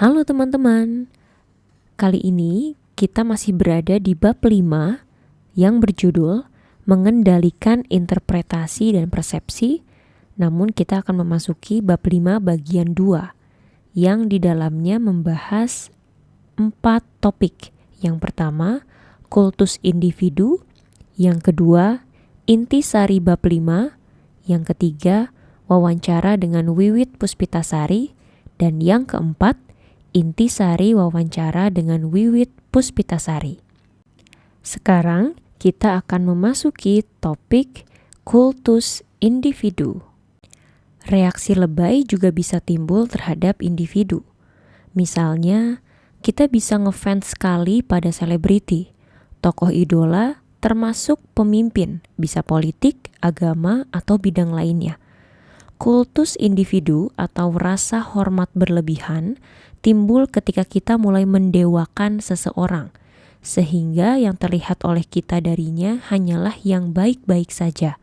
Halo teman-teman, kali ini kita masih berada di bab 5 yang berjudul Mengendalikan Interpretasi dan Persepsi. Namun kita akan memasuki bab 5 bagian 2 yang di dalamnya membahas 4 topik. Yang pertama, kultus individu. Yang kedua, intisari bab 5. Yang ketiga, wawancara dengan Wiwit Puspitasari. Dan yang keempat, intisari wawancara dengan Wiwit Puspitasari. Sekarang kita akan memasuki topik kultus individu. Reaksi lebay juga bisa timbul terhadap individu. Misalnya, kita bisa ngefans sekali pada selebriti, tokoh idola, termasuk pemimpin, bisa politik, agama, atau bidang lainnya. Kultus individu atau rasa hormat berlebihan timbul ketika kita mulai mendewakan seseorang, sehingga yang terlihat oleh kita darinya hanyalah yang baik-baik saja.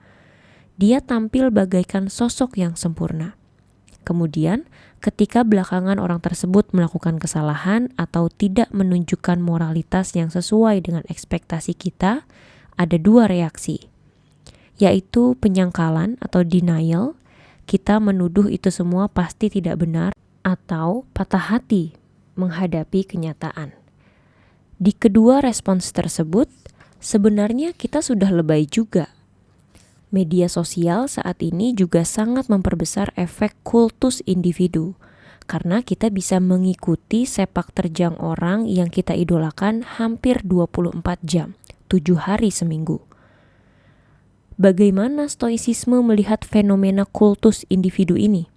Dia tampil bagaikan sosok yang sempurna. Kemudian, ketika belakangan orang tersebut melakukan kesalahan atau tidak menunjukkan moralitas yang sesuai dengan ekspektasi kita, ada 2 reaksi, yaitu penyangkalan atau denial. Kita menuduh itu semua pasti tidak benar, atau patah hati menghadapi kenyataan. Di kedua respons tersebut, sebenarnya kita sudah lebay juga. Media sosial saat ini juga sangat memperbesar efek kultus individu, karena kita bisa mengikuti sepak terjang orang yang kita idolakan hampir 24 jam, 7 hari seminggu. Bagaimana stoicisme melihat fenomena kultus individu ini?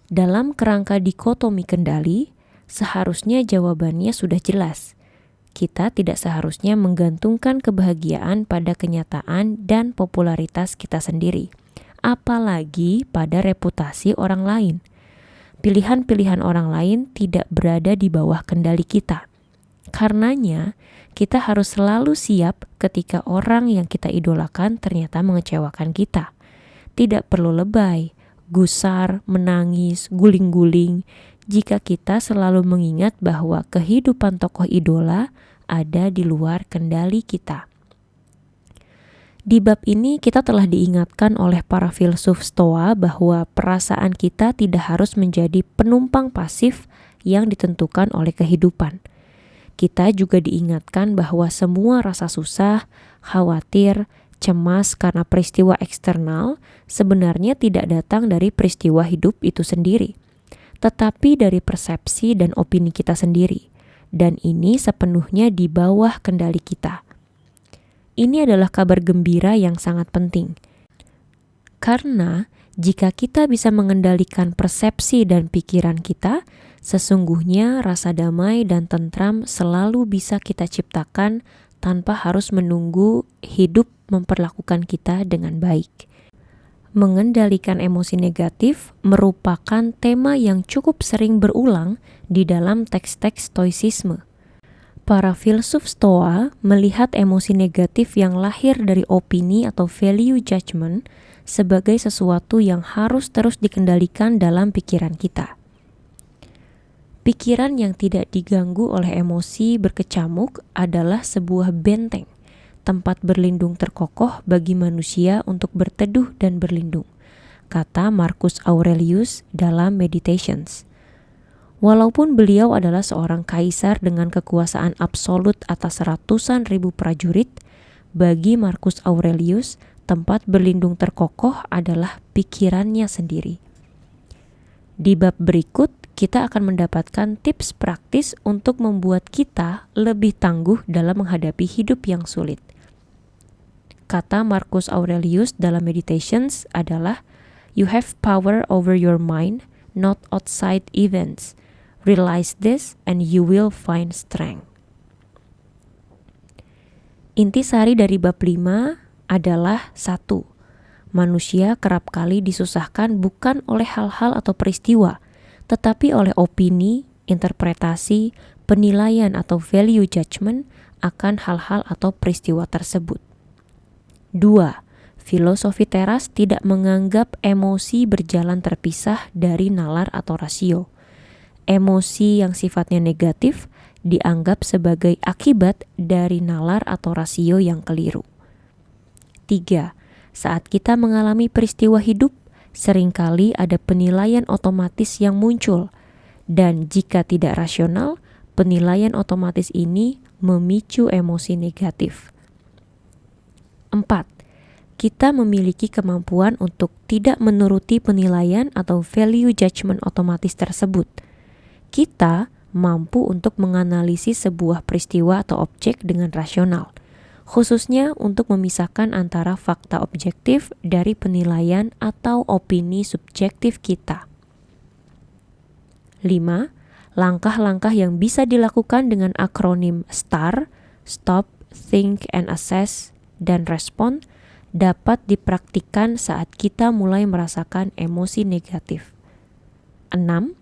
Dalam kerangka dikotomi kendali, seharusnya jawabannya sudah jelas. Kita tidak seharusnya menggantungkan kebahagiaan pada kenyataan dan popularitas kita sendiri, apalagi pada reputasi orang lain. Pilihan-pilihan orang lain tidak berada di bawah kendali kita. Karenanya, kita harus selalu siap ketika orang yang kita idolakan ternyata mengecewakan kita. Tidak perlu lebay, gusar, menangis, guling-guling jika kita selalu mengingat bahwa kehidupan tokoh idola ada di luar kendali kita. Di bab ini kita telah diingatkan oleh para filsuf Stoa bahwa perasaan kita tidak harus menjadi penumpang pasif yang ditentukan oleh kehidupan. Kita juga diingatkan bahwa semua rasa susah, khawatir, cemas karena peristiwa eksternal sebenarnya tidak datang dari peristiwa hidup itu sendiri, tetapi dari persepsi dan opini kita sendiri, dan ini sepenuhnya di bawah kendali kita. Ini adalah kabar gembira yang sangat penting, karena jika kita bisa mengendalikan persepsi dan pikiran kita, sesungguhnya rasa damai dan tentram selalu bisa kita ciptakan tanpa harus menunggu hidup memperlakukan kita dengan baik. Mengendalikan emosi negatif merupakan tema yang cukup sering berulang di dalam teks-teks stoicisme. Para filsuf Stoa melihat emosi negatif yang lahir dari opini atau value judgment sebagai sesuatu yang harus terus dikendalikan dalam pikiran kita. Pikiran yang tidak diganggu oleh emosi berkecamuk adalah sebuah benteng, tempat berlindung terkokoh bagi manusia untuk berteduh dan berlindung, kata Marcus Aurelius dalam Meditations. Walaupun beliau adalah seorang kaisar dengan kekuasaan absolut atas ratusan ribu prajurit, bagi Marcus Aurelius, tempat berlindung terkokoh adalah pikirannya sendiri. Di bab berikut, kita akan mendapatkan tips praktis untuk membuat kita lebih tangguh dalam menghadapi hidup yang sulit. Kata Marcus Aurelius dalam Meditations adalah, "You have power over your mind, not outside events. Realize this and you will find strength." Intisari dari bab 5 adalah 1. Manusia kerap kali disusahkan bukan oleh hal-hal atau peristiwa, tetapi oleh opini, interpretasi, penilaian atau value judgment akan hal-hal atau peristiwa tersebut. 2. Filosofi teras tidak menganggap emosi berjalan terpisah dari nalar atau rasio. Emosi yang sifatnya negatif dianggap sebagai akibat dari nalar atau rasio yang keliru. 3. Saat kita mengalami peristiwa hidup, seringkali ada penilaian otomatis yang muncul, dan jika tidak rasional, penilaian otomatis ini memicu emosi negatif. 4. Kita memiliki kemampuan untuk tidak menuruti penilaian atau value judgment otomatis tersebut. Kita mampu untuk menganalisis sebuah peristiwa atau objek dengan rasional, khususnya untuk memisahkan antara fakta objektif dari penilaian atau opini subjektif kita. 5. Langkah-langkah yang bisa dilakukan dengan akronim STAR, Stop, Think, and Assess, dan Respond, dapat dipraktikkan saat kita mulai merasakan emosi negatif. 6.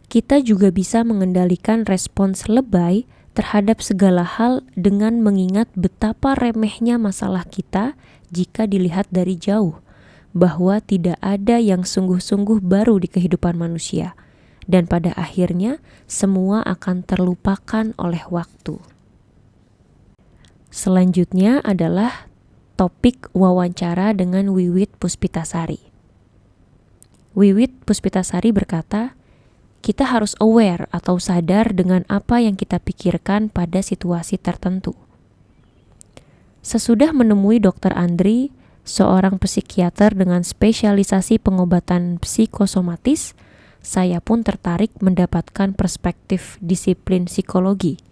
Kita juga bisa mengendalikan respons lebay terhadap segala hal dengan mengingat betapa remehnya masalah kita jika dilihat dari jauh, bahwa tidak ada yang sungguh-sungguh baru di kehidupan manusia, dan pada akhirnya semua akan terlupakan oleh waktu. Selanjutnya adalah topik wawancara dengan Wiwit Puspitasari. Wiwit Puspitasari berkata, kita harus aware atau sadar dengan apa yang kita pikirkan pada situasi tertentu. Sesudah menemui Dr. Andri, seorang psikiater dengan spesialisasi pengobatan psikosomatis, saya pun tertarik mendapatkan perspektif disiplin psikologi.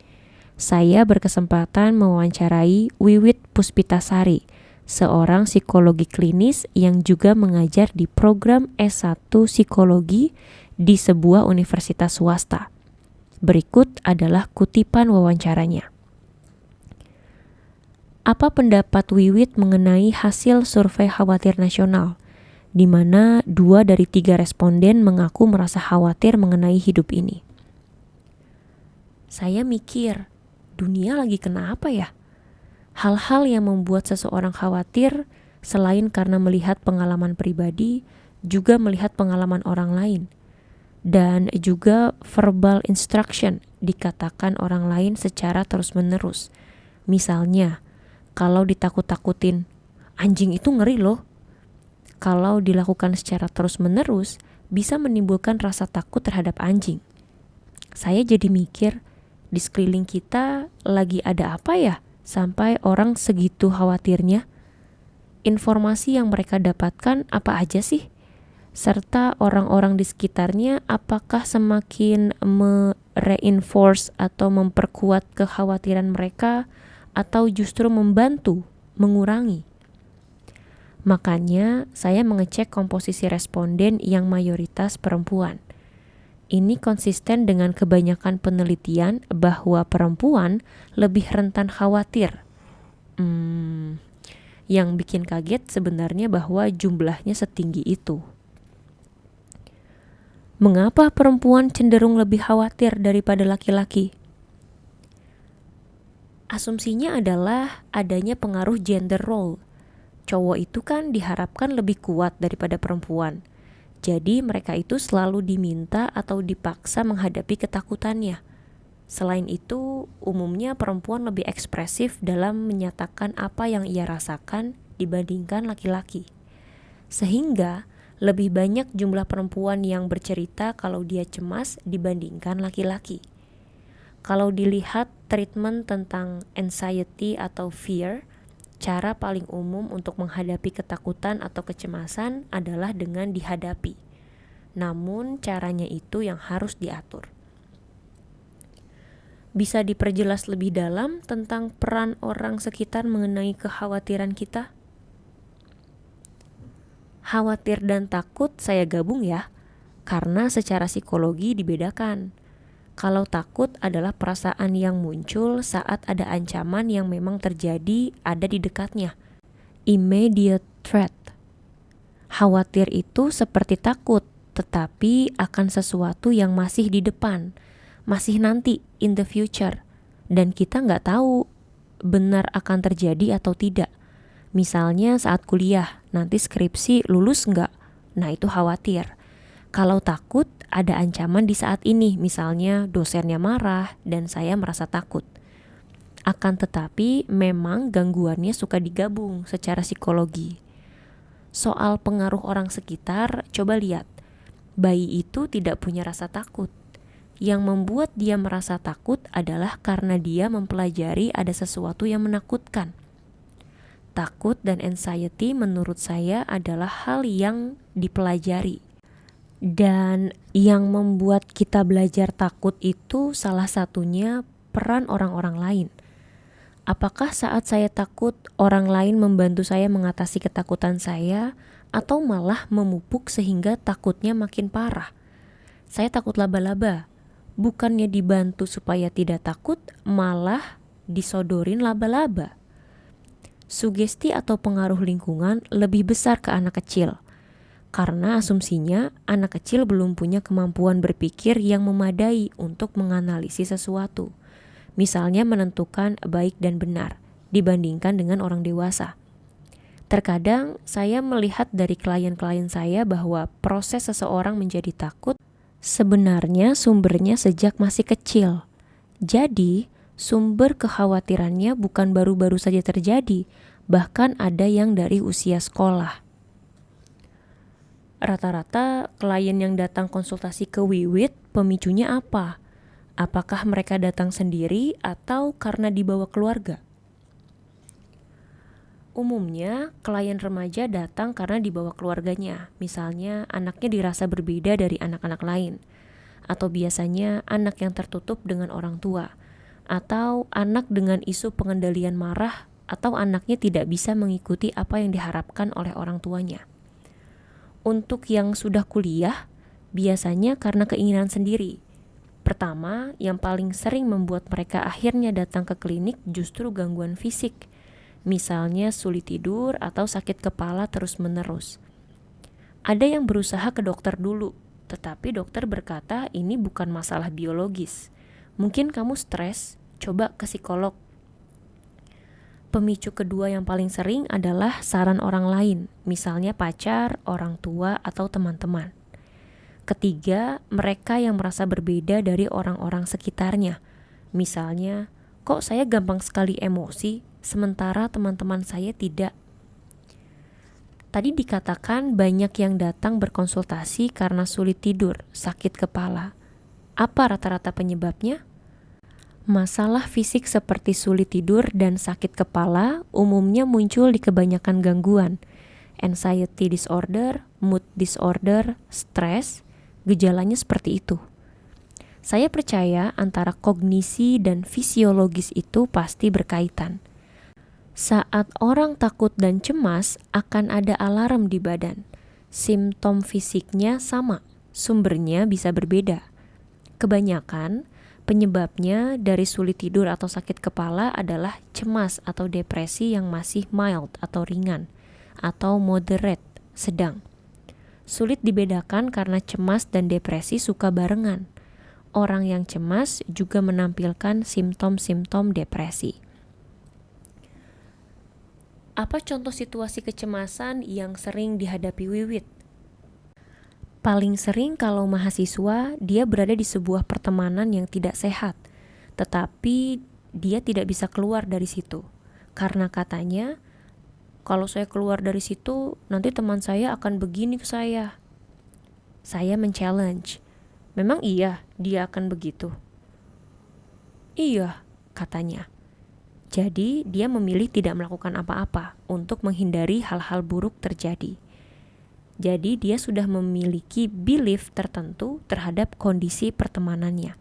Saya berkesempatan mewawancarai Wiwit Puspitasari, seorang psikologi klinis yang juga mengajar di program S1 Psikologi di sebuah universitas swasta. Berikut adalah kutipan wawancaranya. Apa pendapat Wiwit mengenai hasil survei khawatir nasional, di mana 2 dari 3 responden mengaku merasa khawatir mengenai hidup ini? Saya mikir, dunia lagi kenapa ya? Hal-hal yang membuat seseorang khawatir selain karena melihat pengalaman pribadi, juga melihat pengalaman orang lain. Dan juga verbal instruction, dikatakan orang lain secara terus-menerus. Misalnya, kalau ditakut-takutin, anjing itu ngeri loh. Kalau dilakukan secara terus-menerus, bisa menimbulkan rasa takut terhadap anjing. Saya jadi mikir, di sekeliling kita lagi ada apa ya, sampai orang segitu khawatirnya? Informasi yang mereka dapatkan apa aja sih? Serta orang-orang di sekitarnya apakah semakin mereinforce atau memperkuat kekhawatiran mereka atau justru membantu mengurangi? Makanya saya mengecek komposisi responden yang mayoritas perempuan. Ini konsisten dengan kebanyakan penelitian bahwa perempuan lebih rentan khawatir. Yang bikin kaget sebenarnya bahwa jumlahnya setinggi itu. Mengapa perempuan cenderung lebih khawatir daripada laki-laki? Asumsinya adalah adanya pengaruh gender role. Cowok itu kan diharapkan lebih kuat daripada perempuan. Jadi mereka itu selalu diminta atau dipaksa menghadapi ketakutannya. Selain itu, umumnya perempuan lebih ekspresif dalam menyatakan apa yang ia rasakan dibandingkan laki-laki. Sehingga lebih banyak jumlah perempuan yang bercerita kalau dia cemas dibandingkan laki-laki. Kalau dilihat treatment tentang anxiety atau fear, cara paling umum untuk menghadapi ketakutan atau kecemasan adalah dengan dihadapi. Namun caranya itu yang harus diatur. Bisa diperjelas lebih dalam tentang peran orang sekitar mengenai kekhawatiran kita? Khawatir dan takut saya gabung ya, karena secara psikologi dibedakan. Kalau takut adalah perasaan yang muncul saat ada ancaman yang memang terjadi ada di dekatnya. Immediate threat. Khawatir itu seperti takut, tetapi akan sesuatu yang masih di depan, masih nanti, in the future, dan kita nggak tahu benar akan terjadi atau tidak. Misalnya saat kuliah, nanti skripsi lulus nggak? Nah itu khawatir. Kalau takut, ada ancaman di saat ini, misalnya dosennya marah dan saya merasa takut. Akan tetapi, memang gangguannya suka digabung secara psikologi. Soal pengaruh orang sekitar, coba lihat. Bayi itu tidak punya rasa takut. Yang membuat dia merasa takut adalah karena dia mempelajari ada sesuatu yang menakutkan. Takut dan anxiety menurut saya adalah hal yang dipelajari. Dan yang membuat kita belajar takut itu salah satunya peran orang-orang lain. Apakah saat saya takut, orang lain membantu saya mengatasi ketakutan saya, atau malah memupuk sehingga takutnya makin parah? Saya takut laba-laba. Bukannya dibantu supaya tidak takut, malah disodorin laba-laba. Sugesti atau pengaruh lingkungan lebih besar ke anak kecil. Karena asumsinya anak kecil belum punya kemampuan berpikir yang memadai untuk menganalisis sesuatu. Misalnya menentukan baik dan benar dibandingkan dengan orang dewasa. Terkadang saya melihat dari klien-klien saya bahwa proses seseorang menjadi takut sebenarnya sumbernya sejak masih kecil. Jadi, sumber kekhawatirannya bukan baru-baru saja terjadi, bahkan ada yang dari usia sekolah. Rata-rata klien yang datang konsultasi ke Wiwit, pemicunya apa? Apakah mereka datang sendiri atau karena dibawa keluarga? Umumnya, klien remaja datang karena dibawa keluarganya. Misalnya, anaknya dirasa berbeda dari anak-anak lain. Atau biasanya anak yang tertutup dengan orang tua. Atau anak dengan isu pengendalian marah. Atau anaknya tidak bisa mengikuti apa yang diharapkan oleh orang tuanya. Untuk yang sudah kuliah, biasanya karena keinginan sendiri. Pertama, yang paling sering membuat mereka akhirnya datang ke klinik justru gangguan fisik. Misalnya sulit tidur atau sakit kepala terus-menerus. Ada yang berusaha ke dokter dulu, tetapi dokter berkata ini bukan masalah biologis. Mungkin kamu stres, coba ke psikolog. Pemicu kedua yang paling sering adalah saran orang lain, misalnya pacar, orang tua, atau teman-teman. Ketiga, mereka yang merasa berbeda dari orang-orang sekitarnya. Misalnya, kok saya gampang sekali emosi, sementara teman-teman saya tidak. Tadi dikatakan banyak yang datang berkonsultasi karena sulit tidur, sakit kepala. Apa rata-rata penyebabnya? Masalah fisik seperti sulit tidur dan sakit kepala umumnya muncul di kebanyakan gangguan. Anxiety disorder, mood disorder, stres, gejalanya seperti itu. Saya percaya antara kognisi dan fisiologis itu pasti berkaitan. Saat orang takut dan cemas, akan ada alarm di badan. Simptom fisiknya sama, sumbernya bisa berbeda. Kebanyakan, penyebabnya dari sulit tidur atau sakit kepala adalah cemas atau depresi yang masih mild atau ringan, atau moderate, sedang. Sulit dibedakan karena cemas dan depresi suka barengan. Orang yang cemas juga menampilkan simptom-simptom depresi. Apa contoh situasi kecemasan yang sering dihadapi Wiwit? Paling sering kalau mahasiswa, dia berada di sebuah pertemanan yang tidak sehat, tetapi dia tidak bisa keluar dari situ. Karena katanya, kalau saya keluar dari situ, nanti teman saya akan begini ke saya. Saya men-challenge. Memang iya, dia akan begitu? Iya, katanya. Jadi, dia memilih tidak melakukan apa-apa untuk menghindari hal-hal buruk terjadi. Jadi, dia sudah memiliki belief tertentu terhadap kondisi pertemanannya.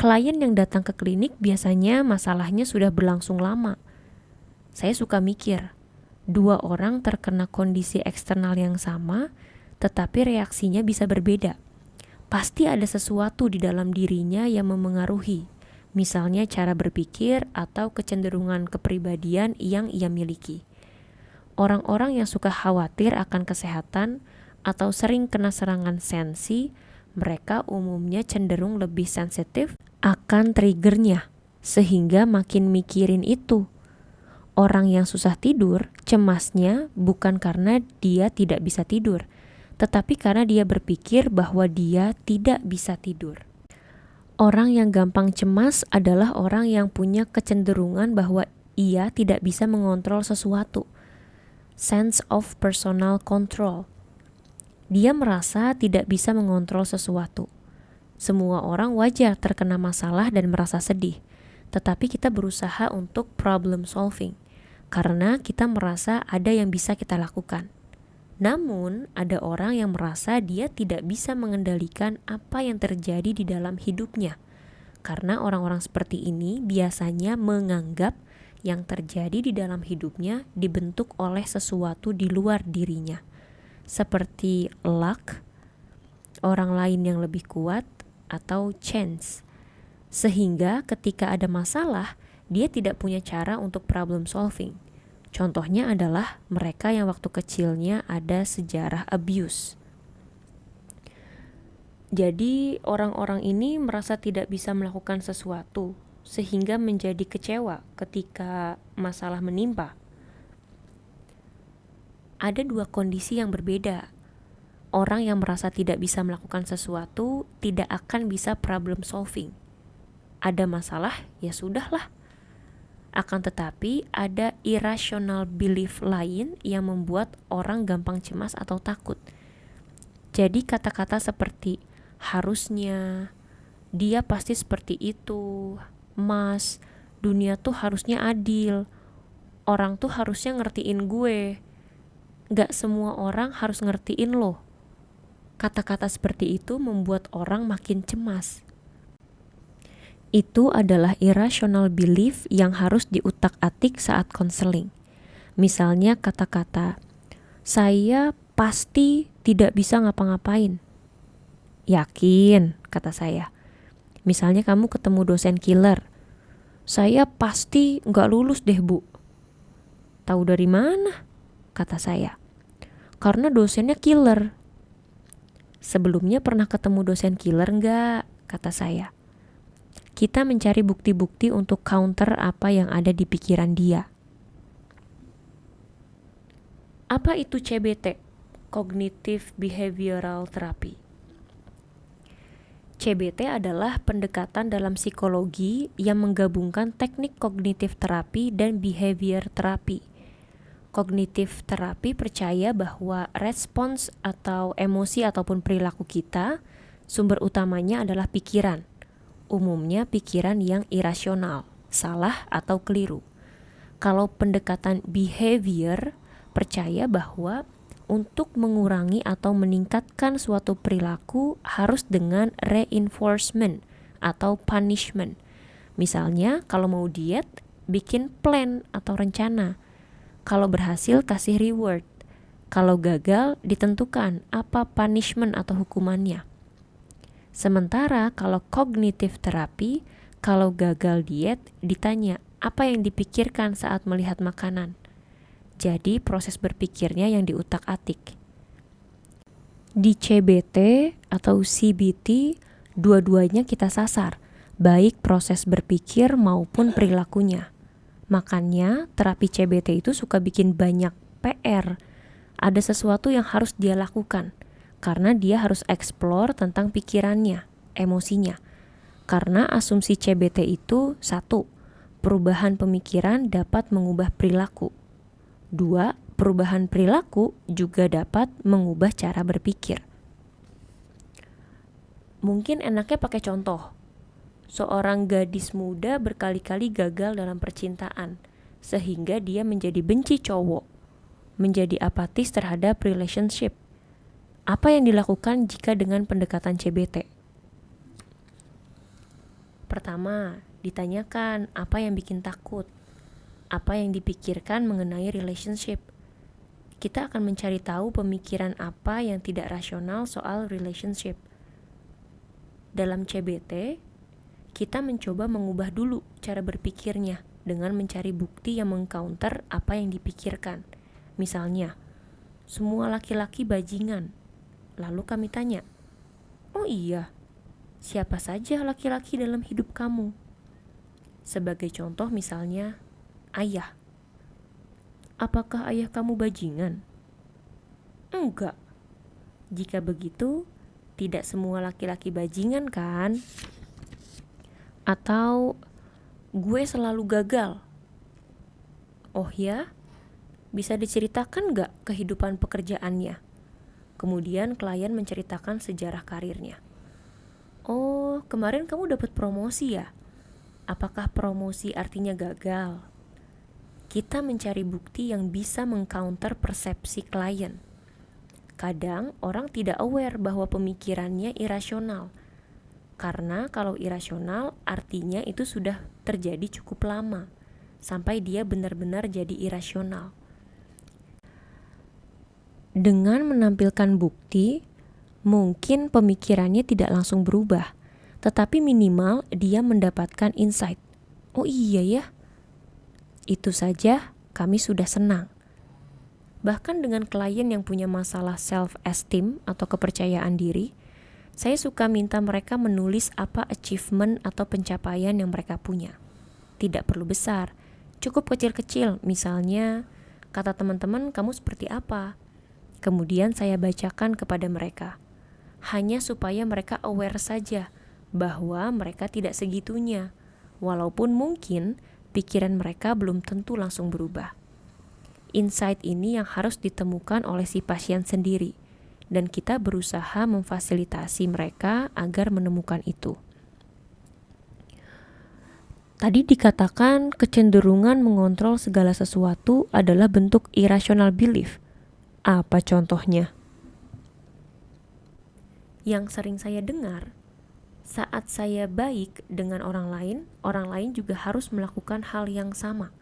Klien yang datang ke klinik biasanya masalahnya sudah berlangsung lama. Saya suka mikir, dua orang terkena kondisi eksternal yang sama, tetapi reaksinya bisa berbeda. Pasti ada sesuatu di dalam dirinya yang memengaruhi, misalnya cara berpikir atau kecenderungan kepribadian yang ia miliki. Orang-orang yang suka khawatir akan kesehatan atau sering kena serangan sensi, mereka umumnya cenderung lebih sensitif akan triggernya, sehingga makin mikirin itu. Orang yang susah tidur, cemasnya bukan karena dia tidak bisa tidur, tetapi karena dia berpikir bahwa dia tidak bisa tidur. Orang yang gampang cemas adalah orang yang punya kecenderungan bahwa ia tidak bisa mengontrol sesuatu. Sense of personal control. Dia merasa tidak bisa mengontrol sesuatu. Semua orang wajar terkena masalah dan merasa sedih, tetapi kita berusaha untuk problem solving karena kita merasa ada yang bisa kita lakukan. Namun, ada orang yang merasa dia tidak bisa mengendalikan apa yang terjadi di dalam hidupnya. Karena orang-orang seperti ini biasanya menganggap yang terjadi di dalam hidupnya dibentuk oleh sesuatu di luar dirinya. Seperti luck, orang lain yang lebih kuat, atau chance. Sehingga ketika ada masalah, dia tidak punya cara untuk problem solving. Contohnya adalah mereka yang waktu kecilnya ada sejarah abuse. Jadi orang-orang ini merasa tidak bisa melakukan sesuatu, sehingga menjadi kecewa ketika masalah menimpa. Ada dua kondisi yang berbeda. Orang yang merasa tidak bisa melakukan sesuatu tidak akan bisa problem solving. Ada masalah, ya sudahlah. Akan tetapi ada irrational belief lain yang membuat orang gampang cemas atau takut. Jadi kata-kata seperti harusnya, dia pasti seperti itu, mas, dunia tuh harusnya adil, orang tuh harusnya ngertiin gue, gak semua orang harus ngertiin lo. Kata-kata seperti itu membuat orang makin cemas. Itu adalah irrational belief yang harus diutak-atik saat konseling. Misalnya kata-kata, saya pasti tidak bisa ngapa-ngapain. Yakin, kata saya. Misalnya kamu ketemu dosen killer. Saya pasti nggak lulus deh, Bu. Tahu dari mana? Kata saya. Karena dosennya killer. Sebelumnya pernah ketemu dosen killer nggak? Kata saya. Kita mencari bukti-bukti untuk counter apa yang ada di pikiran dia. Apa itu CBT? Cognitive Behavioral Therapy. CBT adalah pendekatan dalam psikologi yang menggabungkan teknik kognitif terapi dan behavior terapi. Kognitif terapi percaya bahwa respons atau emosi ataupun perilaku kita, sumber utamanya adalah pikiran. Umumnya pikiran yang irasional, salah atau keliru. Kalau pendekatan behavior percaya bahwa untuk mengurangi atau meningkatkan suatu perilaku harus dengan reinforcement atau punishment. Misalnya kalau mau diet, bikin plan atau rencana. Kalau berhasil kasih reward. Kalau gagal ditentukan apa punishment atau hukumannya. Sementara kalau kognitif terapi, kalau gagal diet ditanya apa yang dipikirkan saat melihat makanan. Jadi proses berpikirnya yang diutak-atik. Di CBT atau CBT, dua-duanya kita sasar, baik proses berpikir maupun perilakunya. Makanya terapi CBT itu suka bikin banyak PR. Ada sesuatu yang harus dia lakukan. Karena dia harus explore tentang pikirannya, emosinya. Karena asumsi CBT itu 1. Perubahan pemikiran dapat mengubah perilaku. 2. Perubahan perilaku juga dapat mengubah cara berpikir. Mungkin enaknya pakai contoh. Seorang gadis muda berkali-kali gagal dalam percintaan, sehingga dia menjadi benci cowok, menjadi apatis terhadap relationship. Apa yang dilakukan jika dengan pendekatan CBT? Pertama, ditanyakan apa yang bikin takut, apa yang dipikirkan mengenai relationship. Kita akan mencari tahu pemikiran apa yang tidak rasional soal relationship. Dalam CBT, kita mencoba mengubah dulu cara berpikirnya dengan mencari bukti yang mengcounter apa yang dipikirkan. Misalnya, semua laki-laki bajingan. Lalu kami tanya, oh iya, siapa saja laki-laki dalam hidup kamu? Sebagai contoh misalnya, ayah. Apakah ayah kamu bajingan? Enggak. Jika begitu, tidak semua laki-laki bajingan kan? Atau gue selalu gagal? Oh ya? Bisa diceritakan gak kehidupan pekerjaannya? Kemudian klien menceritakan sejarah karirnya. Oh, kemarin kamu dapat promosi ya? Apakah promosi artinya gagal? Kita mencari bukti yang bisa mengcounter persepsi klien. Kadang orang tidak aware bahwa pemikirannya irasional. Karena kalau irasional artinya itu sudah terjadi cukup lama, sampai dia benar-benar jadi irasional. Dengan menampilkan bukti, mungkin pemikirannya tidak langsung berubah, tetapi minimal dia mendapatkan insight. Oh iya ya, itu saja kami sudah senang. Bahkan dengan klien yang punya masalah self-esteem atau kepercayaan diri, saya suka minta mereka menulis apa achievement atau pencapaian yang mereka punya. Tidak perlu besar, cukup kecil-kecil, misalnya kata teman-teman kamu seperti apa. Kemudian saya bacakan kepada mereka, hanya supaya mereka aware saja bahwa mereka tidak segitunya, walaupun mungkin pikiran mereka belum tentu langsung berubah. Insight ini yang harus ditemukan oleh si pasien sendiri, dan kita berusaha memfasilitasi mereka agar menemukan itu. Tadi dikatakan kecenderungan mengontrol segala sesuatu adalah bentuk irrational belief. Apa contohnya? Yang sering saya dengar, saat saya baik dengan orang lain juga harus melakukan hal yang sama.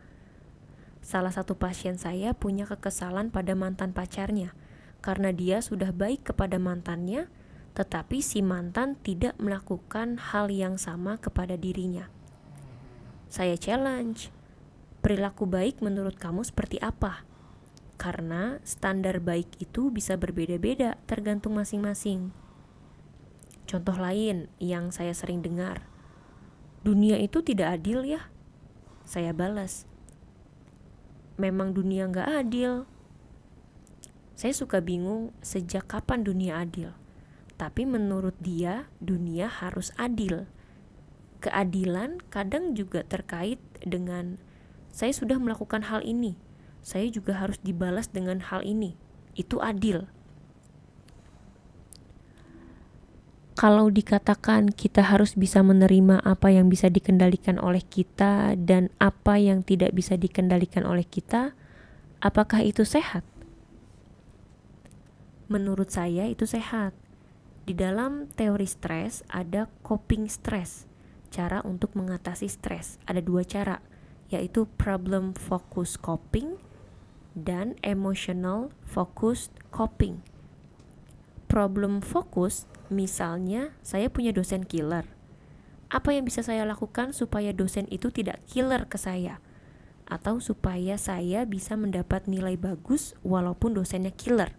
Salah satu pasien saya punya kekesalan pada mantan pacarnya, karena dia sudah baik kepada mantannya, tetapi si mantan tidak melakukan hal yang sama kepada dirinya. Saya challenge, perilaku baik menurut kamu seperti apa? Karena standar baik itu bisa berbeda-beda tergantung masing-masing. Contoh lain yang saya sering dengar, dunia itu tidak adil ya? Saya balas, memang dunia gak adil. Saya suka bingung sejak kapan dunia adil. Tapi menurut dia, dunia harus adil. Keadilan kadang juga terkait dengan saya sudah melakukan hal ini, saya juga harus dibalas dengan hal ini. Itu adil. Kalau dikatakan kita harus bisa menerima apa yang bisa dikendalikan oleh kita dan apa yang tidak bisa dikendalikan oleh kita, apakah itu sehat? Menurut saya itu sehat. Di dalam teori stres ada coping stress, cara untuk mengatasi stres. Ada dua cara, yaitu problem focus coping dan emotional focused coping. Problem focus, misalnya saya punya dosen killer. Apa yang bisa saya lakukan supaya dosen itu tidak killer ke saya? Atau supaya saya bisa mendapat nilai bagus walaupun dosennya killer?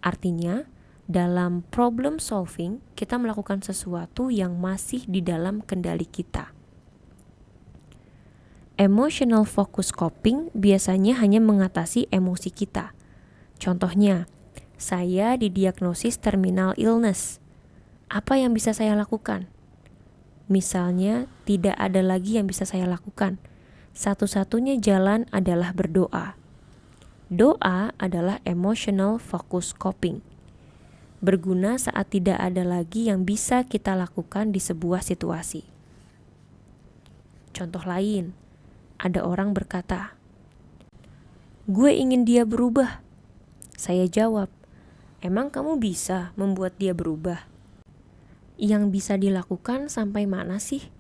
Artinya, dalam problem solving, kita melakukan sesuatu yang masih di dalam kendali kita. Emotional focus coping biasanya hanya mengatasi emosi kita. Contohnya, saya didiagnosis terminal illness. Apa yang bisa saya lakukan? Misalnya, tidak ada lagi yang bisa saya lakukan. Satu-satunya jalan adalah berdoa. Doa adalah emotional focus coping. Berguna saat tidak ada lagi yang bisa kita lakukan di sebuah situasi. Contoh lain, ada orang berkata, "Gue ingin dia berubah." Saya jawab, "Emang kamu bisa membuat dia berubah?" Yang bisa dilakukan sampai mana sih?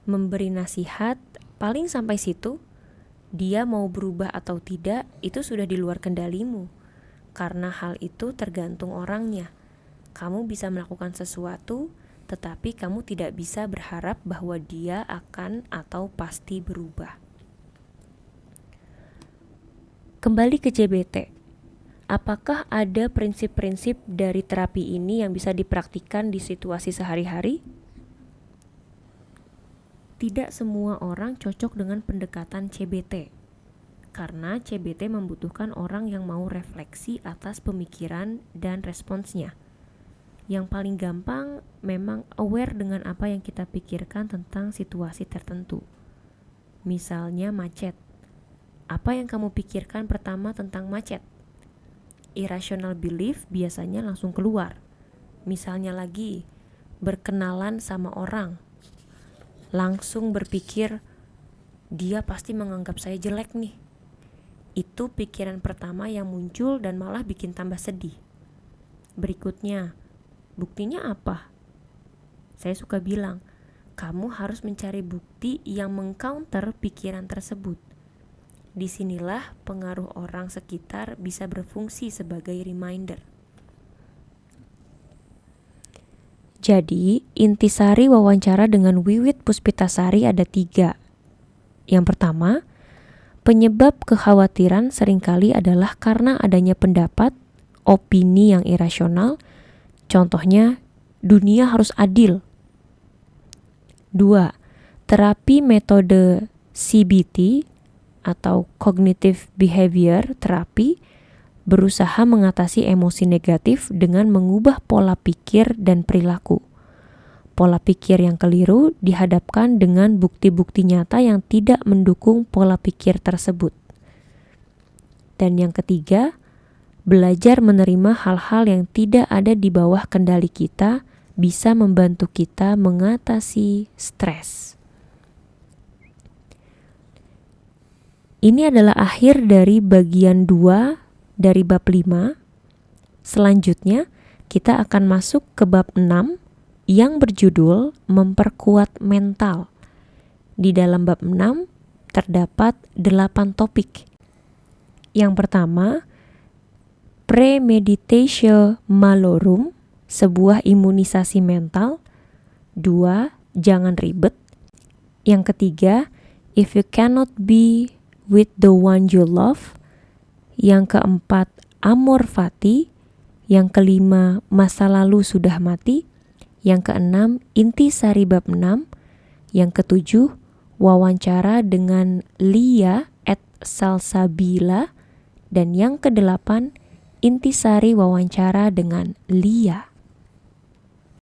Memberi nasihat, paling sampai situ. Dia mau berubah atau tidak, itu sudah di luar kendalimu. Karena hal itu tergantung orangnya. Kamu bisa melakukan sesuatu, tetapi kamu tidak bisa berharap bahwa dia akan atau pasti berubah. Kembali ke CBT. Apakah ada prinsip-prinsip dari terapi ini yang bisa dipraktikkan di situasi sehari-hari? Tidak semua orang cocok dengan pendekatan CBT. karena CBT membutuhkan orang yang mau refleksi atas pemikiran dan responsnya. Yang paling gampang memang aware dengan apa yang kita pikirkan tentang situasi tertentu. Misalnya macet. Apa yang kamu pikirkan pertama tentang macet? Irrational belief biasanya langsung keluar. Misalnya lagi, berkenalan sama orang. Langsung berpikir, dia pasti menganggap saya jelek nih. Itu pikiran pertama yang muncul dan malah bikin tambah sedih. Berikutnya, buktinya apa? Saya suka bilang, kamu harus mencari bukti yang mengcounter pikiran tersebut. Disinilah pengaruh orang sekitar bisa berfungsi sebagai reminder. Jadi, intisari wawancara dengan Wiwit Puspitasari ada 3. Yang pertama, penyebab kekhawatiran seringkali adalah karena adanya pendapat, opini yang irasional. Contohnya, dunia harus adil. 2. Terapi metode CBT atau Cognitive Behavior Therapy berusaha mengatasi emosi negatif dengan mengubah pola pikir dan perilaku. Pola pikir yang keliru dihadapkan dengan bukti-bukti nyata yang tidak mendukung pola pikir tersebut. Dan yang ketiga, belajar menerima hal-hal yang tidak ada di bawah kendali kita bisa membantu kita mengatasi stres. Ini adalah akhir dari bagian 2 dari bab 5. Selanjutnya, kita akan masuk ke bab 6 yang berjudul memperkuat mental. Di dalam bab 6 terdapat 8 topik. Yang pertama, premeditatio malorum, sebuah imunisasi mental. 2, jangan ribet. Yang ketiga, if you cannot be with the one you love. Yang keempat, amor fati. Yang kelima, masa lalu sudah mati. Yang keenam, intisari bab 6. Yang ketujuh, wawancara dengan Lia et Salsabila. Dan yang kedelapan, intisari wawancara dengan Lia.